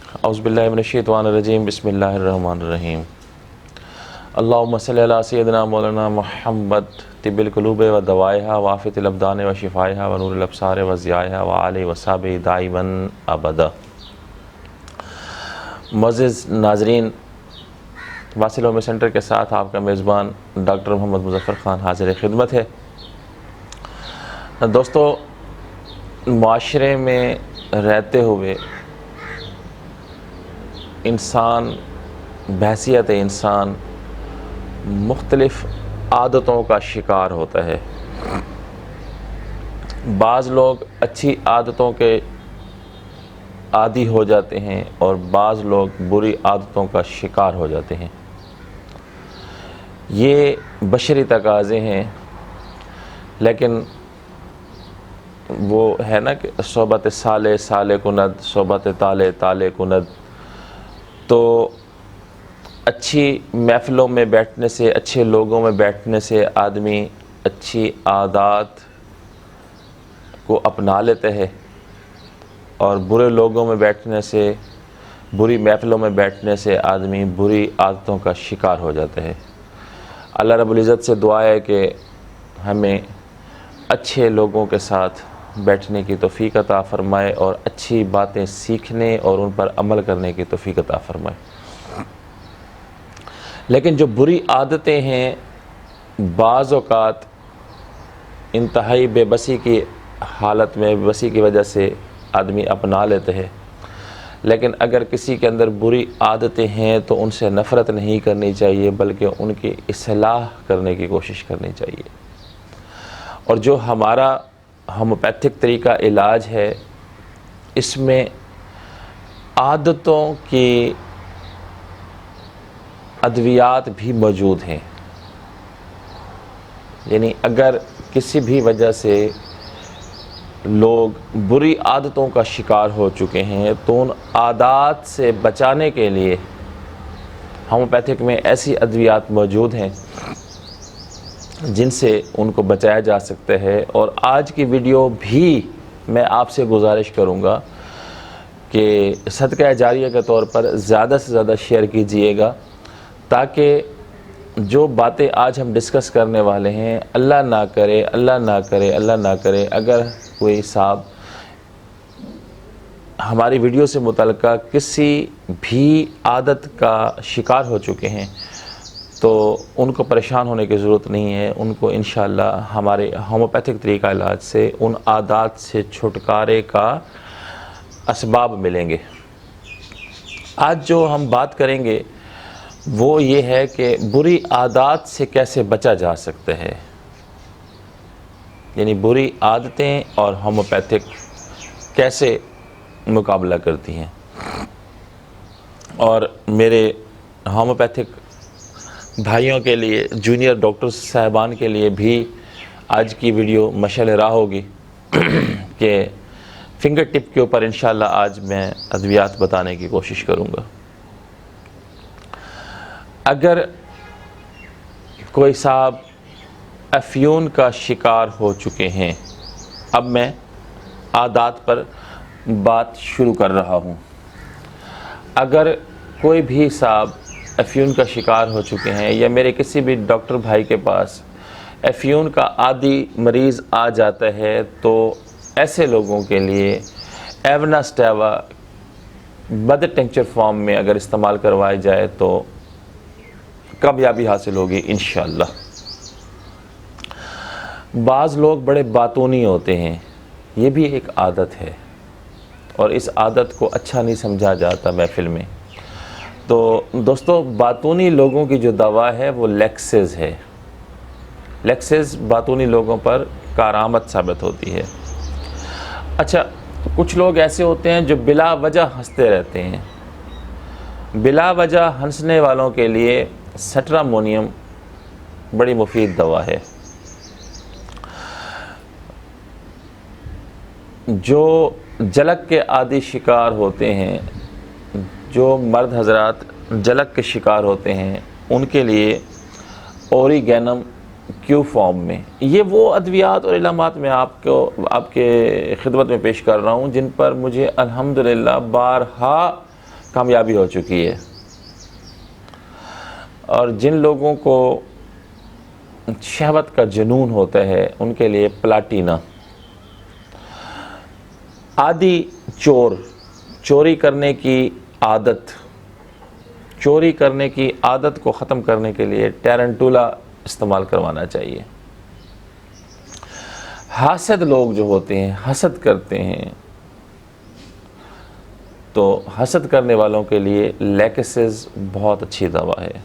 اعوذ باللہ من الشیطان الرجیم بسم اللہ الرحمن الرحیم اللہم صلی علی سیدنا مولانا محمد طب القلوب و دوائها وعافیت الابدان و شفائها و نور الابصار و ضیائها و آلہ و صحبہ دائما ابدا۔ معزز ناظرین، واصل ہوم سینٹر کے ساتھ آپ کا میزبان ڈاکٹر محمد مظفر خان حاضر خدمت ہے۔ دوستو، معاشرے میں رہتے ہوئے انسان بحیثیت انسان مختلف عادتوں کا شکار ہوتا ہے۔ بعض لوگ اچھی عادتوں کے عادی ہو جاتے ہیں اور بعض لوگ بری عادتوں کا شکار ہو جاتے ہیں۔ یہ بشری تقاضے ہیں، لیکن وہ ہے نا کہ صحبت صالح صالح کند، صحبت طالع طالع کند۔ تو اچھی محفلوں میں بیٹھنے سے، اچھے لوگوں میں بیٹھنے سے آدمی اچھی عادات کو اپنا لیتا ہے، اور برے لوگوں میں بیٹھنے سے، بری محفلوں میں بیٹھنے سے آدمی بری عادتوں کا شکار ہو جاتا ہے۔ اللہ رب العزت سے دعا ہے کہ ہمیں اچھے لوگوں کے ساتھ بیٹھنے کی توفیق عطا فرمائے اور اچھی باتیں سیکھنے اور ان پر عمل کرنے کی توفیق عطا فرمائے۔ لیکن جو بری عادتیں ہیں، بعض اوقات انتہائی بے بسی کی حالت میں، بے بسی کی وجہ سے آدمی اپنا لیتے ہیں، لیکن اگر کسی کے اندر بری عادتیں ہیں تو ان سے نفرت نہیں کرنی چاہیے، بلکہ ان کی اصلاح کرنے کی کوشش کرنی چاہیے۔ اور جو ہمارا ہومیوپیتھک طریقہ علاج ہے، اس میں عادتوں کی ادویات بھی موجود ہیں۔ یعنی اگر کسی بھی وجہ سے لوگ بری عادتوں کا شکار ہو چکے ہیں تو ان عادات سے بچانے کے لیے ہومیوپیتھک میں ایسی ادویات موجود ہیں جن سے ان کو بچایا جا سکتا ہے۔ اور آج کی ویڈیو بھی میں آپ سے گزارش کروں گا کہ صدقہ جاریہ کے طور پر زیادہ سے زیادہ شیئر کیجئے گا، تاکہ جو باتیں آج ہم ڈسکس کرنے والے ہیں، اللہ نہ کرے اللہ نہ کرے اللہ نہ کرے اگر کوئی صاحب ہماری ویڈیو سے متعلقہ کسی بھی عادت کا شکار ہو چکے ہیں تو ان کو پریشان ہونے کی ضرورت نہیں ہے۔ ان کو انشاءاللہ ہمارے ہومیوپیتھک طریقہ علاج سے ان عادات سے چھٹکارے کا اسباب ملیں گے۔ آج جو ہم بات کریں گے وہ یہ ہے کہ بری عادات سے کیسے بچا جا سکتا ہے، یعنی بری عادتیں اور ہومیوپیتھک کیسے مقابلہ کرتی ہیں۔ اور میرے ہومیوپیتھک بھائیوں کے لیے، جونیئر ڈاکٹر صاحبان کے لیے بھی آج کی ویڈیو مشعل راہ ہوگی کہ فنگر ٹپ کے اوپر انشاءاللہ آج میں ادویات بتانے کی کوشش کروں گا۔ اگر کوئی صاحب افیون کا شکار ہو چکے ہیں، اب میں عادات پر بات شروع کر رہا ہوں۔ اگر کوئی بھی صاحب افیون کا شکار ہو چکے ہیں یا میرے کسی بھی ڈاکٹر بھائی کے پاس افیون کا عادی مریض آ جاتا ہے تو ایسے لوگوں کے لیے ایونا سٹیوا بدر ٹنکچر فارم میں اگر استعمال کروائی جائے تو کامیابی حاصل ہوگی انشاءاللہ۔ بعض لوگ بڑے باتونی ہوتے ہیں، یہ بھی ایک عادت ہے، اور اس عادت کو اچھا نہیں سمجھا جاتا محفل میں۔ تو دوستو، باتونی لوگوں کی جو دوا ہے وہ لیکسز ہے۔ لیکسز باتونی لوگوں پر کارآمد ثابت ہوتی ہے۔ اچھا، کچھ لوگ ایسے ہوتے ہیں جو بلا وجہ ہنستے رہتے ہیں۔ بلا وجہ ہنسنے والوں کے لیے سٹرامونیم بڑی مفید دوا ہے۔ جو جلک کے عادی شکار ہوتے ہیں، جو مرد حضرات جلک کے شکار ہوتے ہیں، ان کے لیے اوریگینم کیو فارم میں، یہ وہ ادویات اور علامات میں آپ کے خدمت میں پیش کر رہا ہوں جن پر مجھے الحمدللہ بارہا کامیابی ہو چکی ہے. اور جن لوگوں کو شہوت کا جنون ہوتا ہے ان کے لیے پلاٹینا. عادی چور، چوری کرنے کی عادت کو ختم کرنے کے لیے ٹیرنٹولا استعمال کروانا چاہیے. حاسد لوگ جو ہوتے ہیں، حسد کرتے ہیں، تو حسد کرنے والوں کے لیے لیکسز بہت اچھی دوا ہے.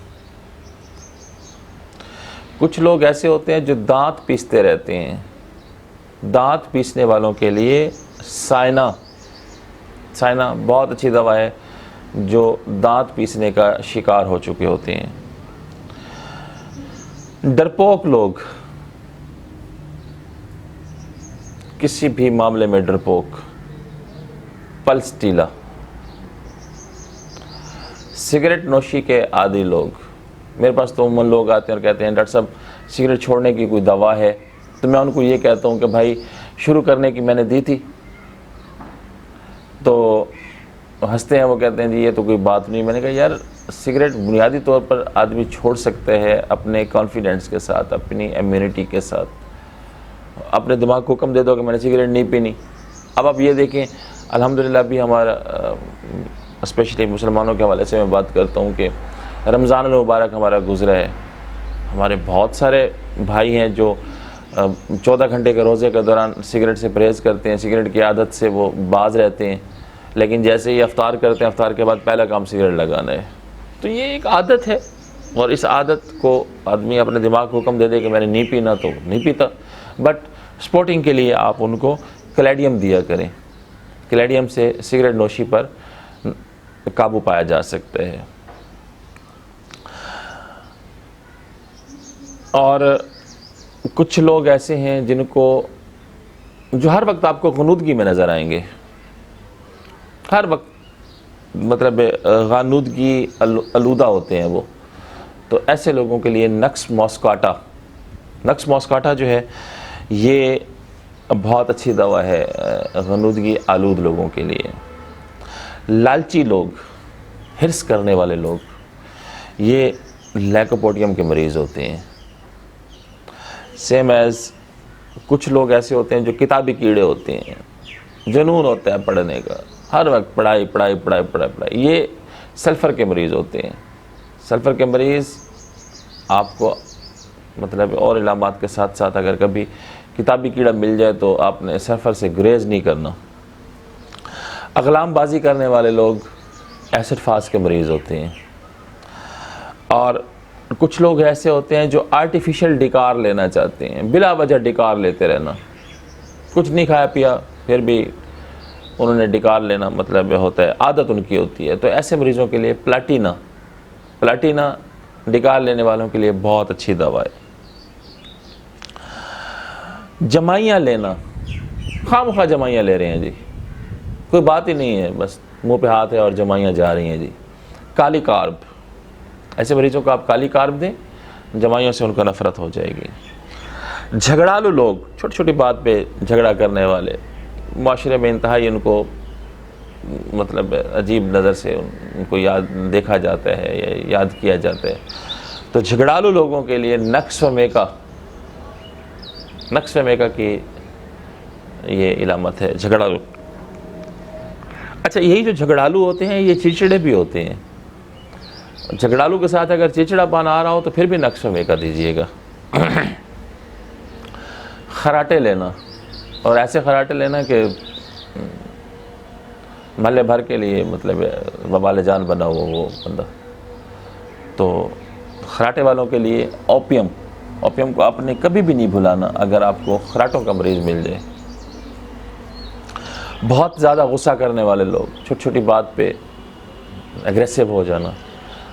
کچھ لوگ ایسے ہوتے ہیں جو دانت پیستے رہتے ہیں، دانت پیسنے والوں کے لیے سائنا بہت اچھی دوا ہے جو دانت پیسنے کا شکار ہو چکے ہوتے ہیں. ڈرپوک لوگ، کسی بھی معاملے میں ڈرپوک، پلس ٹیلا. سگریٹ نوشی کے عادی لوگ، میرے پاس تو عموماً لوگ آتے ہیں اور کہتے ہیں ڈاکٹر صاحب سگریٹ چھوڑنے کی کوئی دوا ہے؟ تو میں ان کو یہ کہتا ہوں کہ بھائی شروع کرنے کی میں نے دی تھی. تو ہنستے ہیں، وہ کہتے ہیں جی یہ تو کوئی بات نہیں. میں نے کہا یار سگریٹ بنیادی طور پر آدمی چھوڑ سکتے ہیں اپنے کانفیڈنس کے ساتھ، اپنی امیونٹی کے ساتھ. اپنے دماغ کو حکم دے دو کہ میں نے سگریٹ نہیں پینی. اب آپ یہ دیکھیں الحمدللہ بھی ہمارا اسپیشلی مسلمانوں کے حوالے سے میں بات کرتا ہوں کہ رمضان المبارک ہمارا گزرا ہے. ہمارے بہت سارے بھائی ہیں جو 14 گھنٹے کے روزے کے دوران سگریٹ سے پرہیز کرتے ہیں، سگریٹ کی عادت سے وہ باز رہتے ہیں، لیکن جیسے ہی افطار کرتے ہیں افطار کے بعد پہلا کام سگریٹ لگانا ہے. تو یہ ایک عادت ہے، اور اس عادت کو آدمی اپنے دماغ کو حکم دے دے کہ میں نے نہیں پینا تو نہیں پیتا. بٹ سپورٹنگ کے لیے آپ ان کو کلیڈیم دیا کریں. کلیڈیم سے سگریٹ نوشی پر قابو پایا جا سکتا ہے. اور کچھ لوگ ایسے ہیں جن کو جو ہر وقت آپ کو غنودگی میں نظر آئیں گے، ہر وقت مطلب غنودگی آلودہ ہوتے ہیں وہ. تو ایسے لوگوں کے لیے نکس ماسکاٹا جو ہے یہ بہت اچھی دوا ہے غنودگی آلود لوگوں کے لیے. لالچی لوگ، ہرس کرنے والے لوگ، یہ لیکوپوڈیم کے مریض ہوتے ہیں. سیم ایز کچھ لوگ ایسے ہوتے ہیں جو کتابی کیڑے ہوتے ہیں، جنون ہوتا ہے پڑھنے کا، ہر وقت پڑھائی. یہ سلفر کے مریض ہوتے ہیں. سلفر کے مریض آپ کو مطلب اور علامات کے ساتھ ساتھ اگر کبھی کتابی کیڑا مل جائے تو آپ نے سلفر سے گریز نہیں کرنا. اقلام بازی کرنے والے لوگ ایسڈ فاس کے مریض ہوتے ہیں. اور کچھ لوگ ایسے ہوتے ہیں جو آرٹیفیشل ڈکار لینا چاہتے ہیں، بلا وجہ ڈکار لیتے رہنا، کچھ نہیں کھایا پیا پھر بھی انہوں نے ڈکار لینا، مطلب ہوتا ہے عادت ان کی ہوتی ہے. تو ایسے مریضوں کے لیے پلاٹینا ڈکار لینے والوں کے لیے بہت اچھی دوا ہے. جمائیاں لینا، خواہ مخواہ جمائیاں لے رہے ہیں جی، کوئی بات ہی نہیں ہے، بس منہ پہ ہاتھ ہے اور جمائیاں جا رہی ہیں جی. کالی کارب، ایسے مریضوں کو آپ کالی کارب دیں، جمائیوں سے ان کو نفرت ہو جائے گی. جھگڑالو لوگ، چھوٹی چھوٹی بات پہ جھگڑا کرنے والے، معاشرے میں انتہائی ان کو مطلب عجیب نظر سے ان کو دیکھا جاتا ہے یا یاد کیا جاتا ہے. تو جھگڑالو لوگوں کے لیے نکس و میکا کی یہ علامت ہے، جھگڑالو. اچھا یہی جو جھگڑالو ہوتے ہیں یہ چڑچڑے بھی ہوتے ہیں. جھگڑالو کے ساتھ اگر چڑچڑا پان آ رہا ہو تو پھر بھی نکس و میکا دیجیے گا. خراٹے لینا، اور ایسے خراٹے لینا کہ محلے بھر کے لیے مطلب وبال جان بنا ہوا وہ بندہ. تو خراٹے والوں کے لیے اوپیم کو آپ نے کبھی بھی نہیں بھلانا اگر آپ کو خراٹوں کا مریض مل جائے. بہت زیادہ غصہ کرنے والے لوگ، چھوٹی چھوٹی بات پہ اگریسو ہو جانا،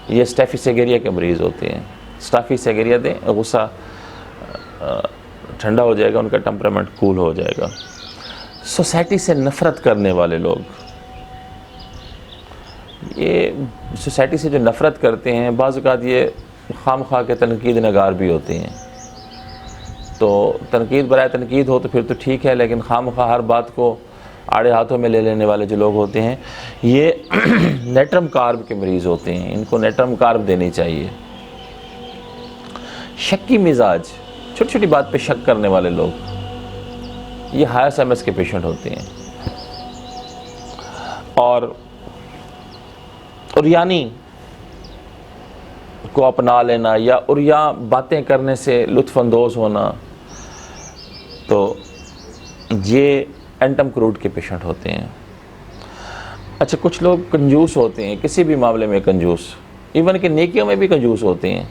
یہ اسٹیفی سیگیریا کے مریض ہوتے ہیں. اسٹیفی سیگیریا دیں، غصہ ٹھنڈا ہو جائے گا، ان کا ٹیمپرامنٹ کول ہو جائے گا. سوسائٹی سے نفرت کرنے والے لوگ، یہ سوسائٹی سے جو نفرت کرتے ہیں بعض اوقات یہ خام خواہ کے تنقید نگار بھی ہوتے ہیں. تو تنقید برائے تنقید ہو تو پھر تو ٹھیک ہے، لیکن خام خواہ ہر بات کو آڑے ہاتھوں میں لے لینے والے جو لوگ ہوتے ہیں یہ نیٹرم کارب کے مریض ہوتے ہیں، ان کو نیٹرم کارب دینی چاہیے۔ شکی مزاج، چھوٹی چھوٹی بات پہ شک کرنے والے لوگ، یہ ہائی ایس ایم ایس کے پیشنٹ ہوتے ہیں۔ اور عریانی کو اپنا لینا یا عریاں باتیں کرنے سے لطف اندوز ہونا، تو یہ اینٹم کروڈ کے پیشنٹ ہوتے ہیں۔ اچھا، کچھ لوگ کنجوس ہوتے ہیں، کسی بھی معاملے میں کنجوس، ایون کہ نیکیوں میں بھی کنجوس ہوتے ہیں،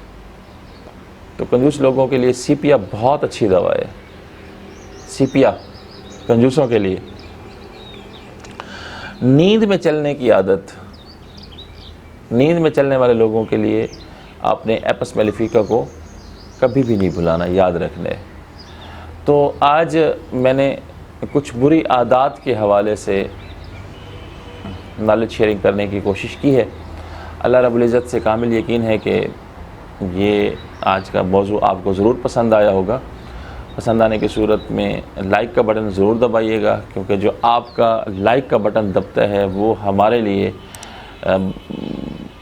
تو کنجوس لوگوں کے لیے سیپیا بہت اچھی دوا ہے۔ سیپیا کنجوسوں کے لیے۔ نیند میں چلنے کی عادت، نیند میں چلنے والے لوگوں کے لیے آپ نے ایپس میلیفیکا کو کبھی بھی نہیں بھلانا، یاد رکھنا ہے۔ تو آج میں نے کچھ بری عادات کے حوالے سے نالج شیئرنگ کرنے کی کوشش کی ہے۔ اللہ رب العزت سے کامل یقین ہے کہ یہ آج کا موضوع آپ کو ضرور پسند آیا ہوگا۔ پسند آنے کی صورت میں لائک کا بٹن ضرور دبائیے گا، کیونکہ جو آپ کا لائک کا بٹن دبتا ہے وہ ہمارے لیے،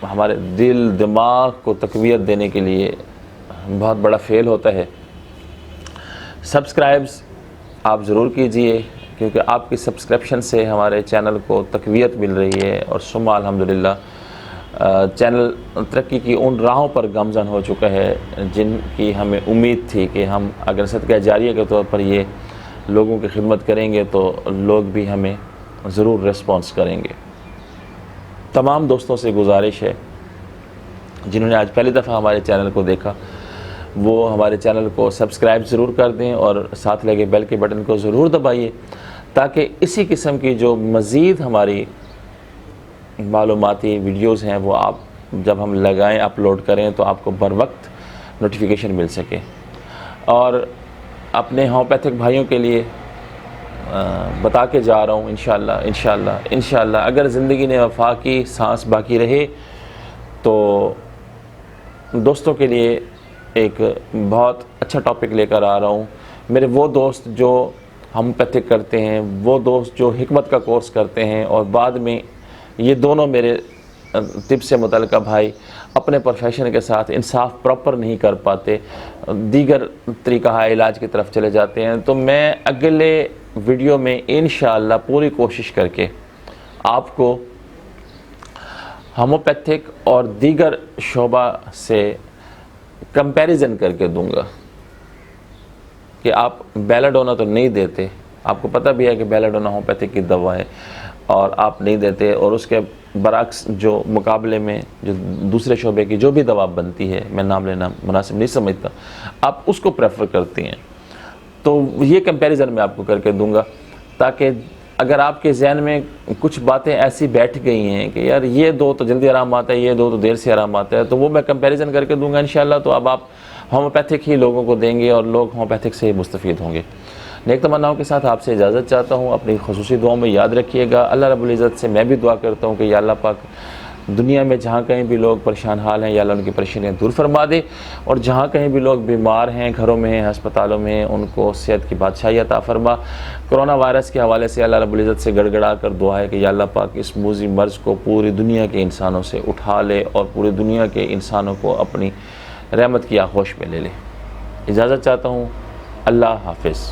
ہمارے دل دماغ کو تقویت دینے کے لیے بہت بڑا فعل ہوتا ہے۔ سبسکرائبز آپ ضرور کیجئے، کیونکہ آپ کی سبسکرپشن سے ہمارے چینل کو تقویت مل رہی ہے، اور ثم الحمدللہ چینل ترقی کی ان راہوں پر گامزن ہو چکا ہے جن کی ہمیں امید تھی کہ ہم اگر صدقہ جاریہ کے طور پر یہ لوگوں کی خدمت کریں گے تو لوگ بھی ہمیں ضرور ریسپانس کریں گے۔ تمام دوستوں سے گزارش ہے جنہوں نے آج پہلی دفعہ ہمارے چینل کو دیکھا، وہ ہمارے چینل کو سبسکرائب ضرور کر دیں اور ساتھ لگے بیل کے بٹن کو ضرور دبائیے، تاکہ اسی قسم کی جو مزید ہماری معلوماتی ویڈیوز ہیں وہ آپ جب ہم لگائیں، اپلوڈ کریں تو آپ کو بر وقت نوٹیفیکیشن مل سکے۔ اور اپنے ہومیوپیتھک بھائیوں کے لیے بتا کے جا رہا ہوں، انشاءاللہ اگر زندگی نے وفا کی سانس باقی رہے تو دوستوں کے لیے ایک بہت اچھا ٹاپک لے کر آ رہا ہوں۔ میرے وہ دوست جو ہومیوپیتھک کرتے ہیں، وہ دوست جو حکمت کا کورس کرتے ہیں، اور بعد میں یہ دونوں میرے طب سے متعلقہ بھائی اپنے پروفیشن کے ساتھ انصاف پراپر نہیں کر پاتے، دیگر طریقہ علاج کی طرف چلے جاتے ہیں، تو میں اگلے ویڈیو میں انشاءاللہ پوری کوشش کر کے آپ کو ہومیوپیتھک اور دیگر شعبہ سے کمپیریزن کر کے دوں گا کہ آپ بیلاڈونا تو نہیں دیتے، آپ کو پتہ بھی ہے کہ بیلاڈونا ہومیوپیتھک کی دوا ہے اور آپ نہیں دیتے، اور اس کے برعکس جو مقابلے میں جو دوسرے شعبے کی جو بھی دوا بنتی ہے، میں نام لینا مناسب نہیں سمجھتا، آپ اس کو پریفر کرتی ہیں، تو یہ کمپیریزن میں آپ کو کر کے دوں گا، تاکہ اگر آپ کے ذہن میں کچھ باتیں ایسی بیٹھ گئی ہیں کہ یار یہ دو تو جلدی آرام آتا ہے، یہ دو تو دیر سے آرام آتا ہے، تو وہ میں کمپیریزن کر کے دوں گا انشاءاللہ، تو اب آپ ہومیوپیتھک ہی لوگوں کو دیں گے اور لوگ ہومیوپیتھک سے ہی مستفید ہوں گے۔ نیک تمناؤں کے ساتھ آپ سے اجازت چاہتا ہوں، اپنی خصوصی دعاؤں میں یاد رکھیے گا۔ اللہ رب العزت سے میں بھی دعا کرتا ہوں کہ یا اللہ پاک دنیا میں جہاں کہیں بھی لوگ پریشان حال ہیں، یا اللہ ان کی پریشانیاں دور فرما دے، اور جہاں کہیں بھی لوگ بیمار ہیں، گھروں میں ہیں، ہسپتالوں میں ہیں، ان کو صحت کی بادشاہی عطا فرما۔ کرونا وائرس کے حوالے سے اللہ رب العزت سے گڑ گڑا کر دعا ہے کہ یا اللہ پاک اس موذی مرض کو پوری دنیا کے انسانوں سے اٹھا لے اور پوری دنیا کے انسانوں کو اپنی رحمت کی آغوش میں لے لے۔ اجازت چاہتا ہوں، اللہ حافظ۔